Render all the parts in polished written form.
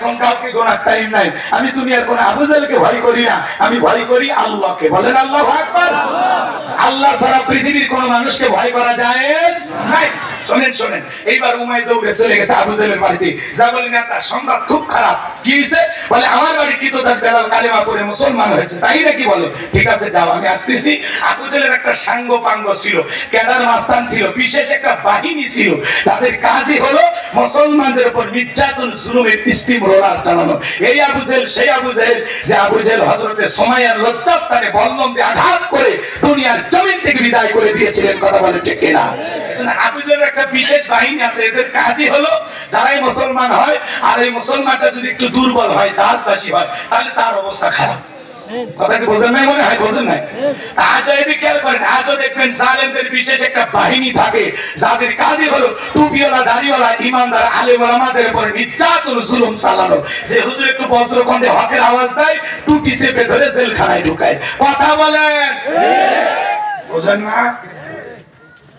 এখন কাউকে গোনার টাইম নাই। আমি দুনিয়ার কোন আবু জাহেলকে ভয় করি না, আমি ভয় করি আল্লাহকে। বলেন আল্লাহু আকবার। আল্লাহ ছাড়া পৃথিবীর কোন মানুষকে ভয় করা জায়েজ নাই। শুনেন শুনেন, এইবার উমাই দৌড়ে চলে গেছে আবু জাহেলের বাড়িতে। যা বলি না, তার সংবাদ খুব খারাপ। কি হয়েছে বলে, আমার বাড়ি কি তো তার বেলাল কালেমা পড়ে মুসলমান হয়েছে, তাই নাকি? বলে ঠিক আছে যাও, আমি আসতেছি। আবু জাহেলের একটা সাঙ্গ পাঙ্গ ছিল, ক্যাডার মাস্তান ছিল, বিশেষ একটা বাহিনী ছিল, তাদের কাজই হলো মুসলমানদের উপর নির্যাতন জুলুমের স্টিম রোলার চালানো। এই আবু জাহেল সেই আবু জাহেল যে আবু জাহেল হযরতে সুমাইয়ার লজ্জাস্থানে বল্লম দিয়ে আঘাত করে দুনিয়ার জমিন থেকে বিদায় করে দিয়েছিলেন। কথা বলে ঠিক কিনা? আবু জাহেলের একটা বিশেষ বাহিনী আছে, এদের কাজই হলো যারাই মুসলমান হয়, আর এই মুসলমানটা যদি একটু দুর্বল হয়, দাসদাসী হয়, তাহলে তার অবস্থা খারাপ। কথা কি বোঝেন নাই? মনে হয় বোঝেন নাই। আজও এদিকে খেয়াল করেন, আজও দেখবেন জালেমদের বিশেষ একটা বাহিনী থাকে, যাদের কাজই হলো টুপিওয়ালা দাড়িওয়ালা ইমানদার আলেম ওলামাদের উপর নির্যাতন জুলুম চালানো। যে হুজুর একটু বজ্রকণ্ঠে হকের আওয়াজ দেয়, টুপি চেপে ধরে জেলখানায় ঢুকায়। কথা বলেন, বোঝেন না?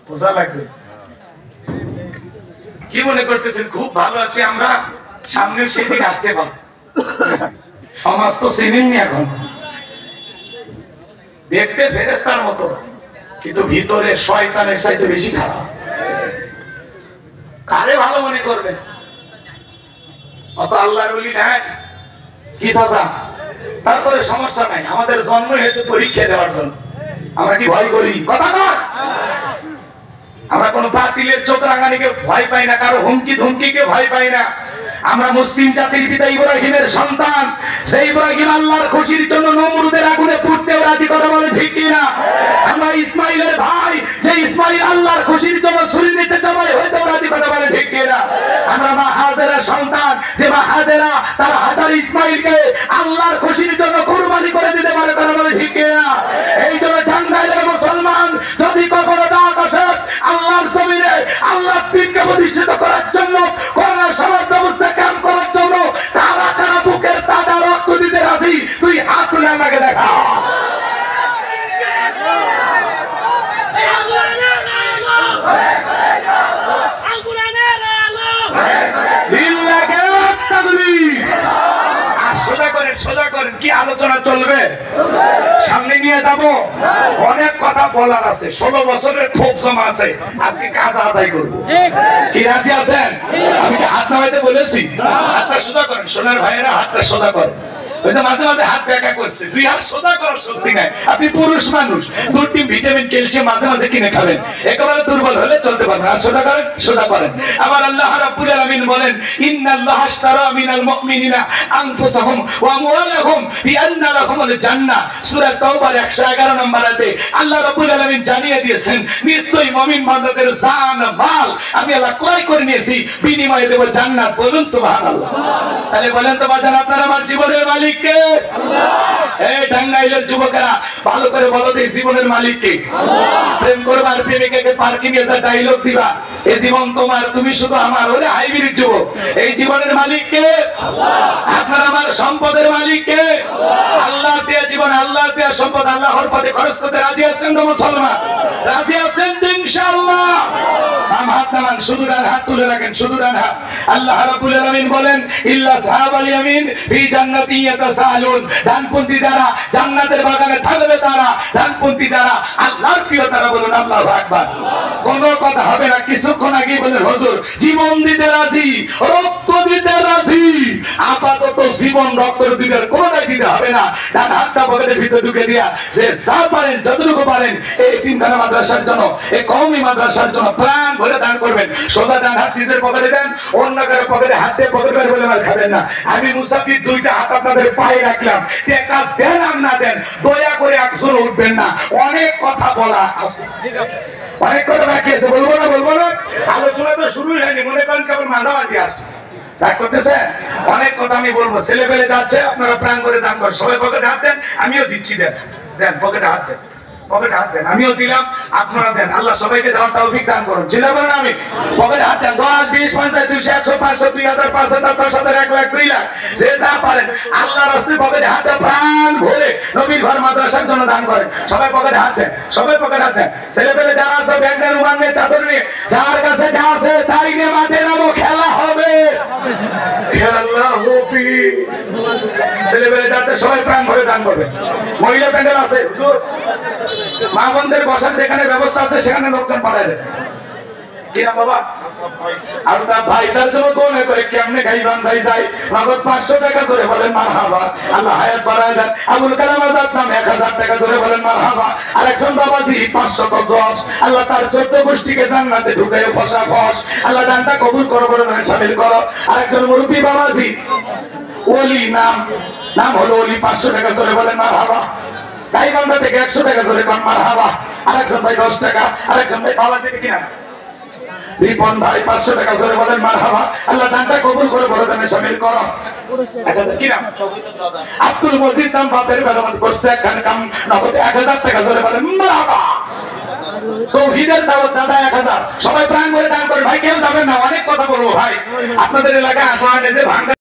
বোঝা লাগবে। কি মনে করতেছেন খুব ভালো আছি আমরা, সামনে সেদিন আসতে পার? সমাজ তো চিনেননি এখন, দেখতে ফেরেশতার মতো, কিন্তু ভিতরে শয়তানের চাইতে বেশি খারাপ। কারে ভালো মনে করবেন? অত আল্লাহর ওলি নাই কি চাচা? তারপরে সমস্যা নাই, আমাদের জন্ম হয়েছে পরীক্ষা দেওয়ার জন্য। আমরা কি ভয় করি? কথা নয়, আমরা কোন বাতিলের চোখ রাঙানিকে ভয় পাই না, কারো হুমকি ধুমকিকে ভয় পাই না। আমরা মুসলিম জাতির পিতা ইব্রাহিমের সন্তান, সেই ইব্রাহিম আল্লাহর খুশির জন্য নমরুদের আগুনে পুড়তেও রাজি। কথা বলে ঠিক কিনা? আমরা ইসমাইলের ভাই, যে ইসমাইল আল্লাহর খুশির জন্য ছুরি নিচে জবাই হইতেও রাজি। কথা বলে ঠিক কিনা? আমরা মা হাজেরার সন্তান, যে মা হাজেরা তার হাজার ইসমাইলকে আল্লাহর খুশির জন্য কুরবানি করে দিতে পারে। কথা বলে ঠিক কিনা? এই জন্য টাঙ্গাইলের মুসলমান যদি কখনো ডাক আসে আল্লাহর জমিনে আল্লাহর দ্বীনকে প্রতিষ্ঠিত করার জন্য, কোন সমাজ ব্যবস্থা কাম করার জন্য, কারা কারা বুকের তাজা রক্ত দিতে রাজি, তুই হাত তুলে আমাকে দেখা। সোজা করেন, সোজা করেন। কি আলোচনা চলবে? সামনে নিয়ে যাব, অনেক কথা বলার আছে। 16 বছরের ক্ষোভ জমা আছে, আজকে কাজ আদায় করব। কি রাজি আছেন? আমি কি হাত নামাইতে বলেছি? হাতটা সোজা করেন, সোনার ভাইয়েরা হাতটা সোজা করেন। মাঝে মাঝে হাত ব্যাকা করছে, দুই হাত সোজা করার শক্তি নাই। আপনি পুরুষ মানুষ, 2 ভিটামিন ক্যালসিয়াম মাঝে মাঝে কিনে খাবেন, একেবারে দুর্বল হলে চলতে পারবেন। আর সোজা করেন, সোজা করেন। আবার আল্লাহ রাব্বুল আলামিন বলেন, ইন্নাল্লাহা আশতারা মিনাল মুমিনিনা আনফুসাহুম ওয়া আমওয়ালাহুম বিআন্না লাহুমুল জান্নাহ। সূরা তাওবার 111 নম্বর আয়াতে আল্লাহ রাব্বুল আলামিন জানিয়ে দিয়েছেন, নিশ্চয়ই মুমিন বান্দাদের জান মাল আমি আল্লাহ ক্রয় করে নিয়েছি, বিনিময়ে দেব জান্নাত। বলুন সুবহানাল্লাহ। তাহলে বলেন তো বাজান, আপনারা আমার জীবনের মালিক কে? আল্লাহ। এই টাঙ্গাইলের যুবকেরা ভালো করে বলো তো, এই জীবনের মালিক কে? আল্লাহ। প্রেম করবার প্রেমিকাকে পার্কিং এ যা ডায়লগ দিবা, এই জীবন তোমার, তুমি শুধু আমার, ওরে হাইব্রিড যুবক। এই জীবনের মালিক কে? আল্লাহ। আপনার আমার সম্পদের মালিক কে? আল্লাহ। আল্লাহ দেয়া জীবন, আল্লাহ দেয়া সম্পদ আল্লাহর পথে খরচ করতে রাজি আছেন তো মুসলমান? রাজি আছেন তো ইনশাআল্লাহ? বাম হাত নামান, শুধু ডান হাত তুলে রাখেন, শুধু ডান হাত। আল্লাহ রাব্বুল আলামিন বলেন, ইল্লা সাহাবাল ইয়ামিন ফি জান্নাতি ইয়াতাসালুন। ডানপন্থী যারা জান্নাতের বাগানে থাকবে তারা, ডানপন্থী যারা আল্লাহর প্রিয় তারা। বলুন আল্লাহু আকবার। কোন কথা হবে না। কিছুক্ষণ আগে বলেন, হুজুর জীবন দিতে রাজি, রক্ত দিতে রাজি। আপাতত জীবন রক্ত দিতে কোনটাই দিতে হবে না। ডান হাতটা পকেটের ভিতরে ঢুকে দিয়া, যে যা পারেন যতটুকু পারেন এই তিনখানা মাদ্রাসার জন্য, এই কওমি মাদ্রাসার জন্য প্রাণ ভরে দান করবেন। সোজা ডান হাত নিজের পকেটে দেন, অন্য কারো পকেটে হাত দিয়ে পকেট বের বলে আর খাবেন না। আমি মুসাফির, 2টা হাত আপনাদের পায়ে রাখলাম, টাকা দেন আর না দেন, দয়া করে একজন উঠবেন না। অনেক কথা বলা আছে, অনেক কথা বাকি আছে, বলবো না বলবো না। আলোচনা তো শুরু হয়নি, মনে করেন কেবল মাঝামাঝি আসে। রাগ করতেছেন? অনেক কথা আমি বলবো। ছেলে পেলে যাচ্ছে, আপনারা প্রাণ করে দান করেন। সবাই পকেটে হাত দেন, আমিও দিচ্ছি। দেন দেন, পকেটে হাত দেন। পকেটে হাত দেন, আমিও দিলাম, আপনারা দেন। আল্লাহ সবাইকে দেওয়ার তৌফিক দান করুন। চিন্তা করেন আমি পকেটে হাত দেন, 10, 20, 50, 200, 100, 500, 2000, 5000, 10,000, 1 লাখ, 2 লাখ, যে যা পারেন আল্লাহর রাস্তায় পকেটে হাত দেন, প্রাণ ভরে নবীর ঘর মাদ্রাসার জন্য দান করেন। সবাই পকেটে হাত দেন, সবাই পকেটে হাত দেন। ছেলে পেলে যারা আছে ব্যাগ নিয়ে, রুমাল নিয়ে, চাদর নিয়ে, যার কাছে যা আছে তাই নিয়ে মাঠে নামো, খেলা হবে, খেলা হবে। ছেলে পেলে যাচ্ছে সবাই প্রাণ ভরে দান করবে। মহিলা প্যান্ডেল আছে, মা বোনদের বসার যেখানে ব্যবস্থা আছে সেখানে লোকজন পাঠায় দেবে। কিনা বাবা? আর তার ভাই তার জন্য দোয়া করে কেমনে গাইবান ভাই যাই নগদ 500 টাকা জোরে বলেন মারহাবা। আল্লাহ হায়াত বাড়ায় দেন। আবুল কালাম আজাদ নাম 1000 টাকা জোরে বলেন মারহাবা। আরেকজন বাবাজি 500 জজ, আল্লাহ তার 14 গোষ্ঠীকে জান্নাতে ঢুকায় ফসাফস। আল্লাহ দানটা কবুল করো, বলে শামিল করো। আরেকজন মুরব্বী বাবাজি ওলি নাম হলো ওলি, 500 টাকা জোরে বলেন মারহাবা। গাইবান্ধা থেকে 100 টাকা জোরে বলেন মারহাবা। আরেকজন ভাই 10 টাকা, আরেকজন ভাই বাবাজি কিনা রিপন ভাই 500 টাকা জোরে বলেন মারহাবা। আল্লাহ দানটা কবুল করে বলে দানে শামিল করো। আব্দুল মজিদ নাম বাপের মেরামত করছে একখান কাম, নগদ 1000 টাকা জোরে বলেন মারহাবা। তৌহিদের দাওয়াত দাদা 1000, সবাই প্রাণ ভরে দান করেন। ভাই কেউ যাবেন না, অনেক কথা বলবো ভাই। আপনাদের এলাকায় আসা হয় যে ভাঙা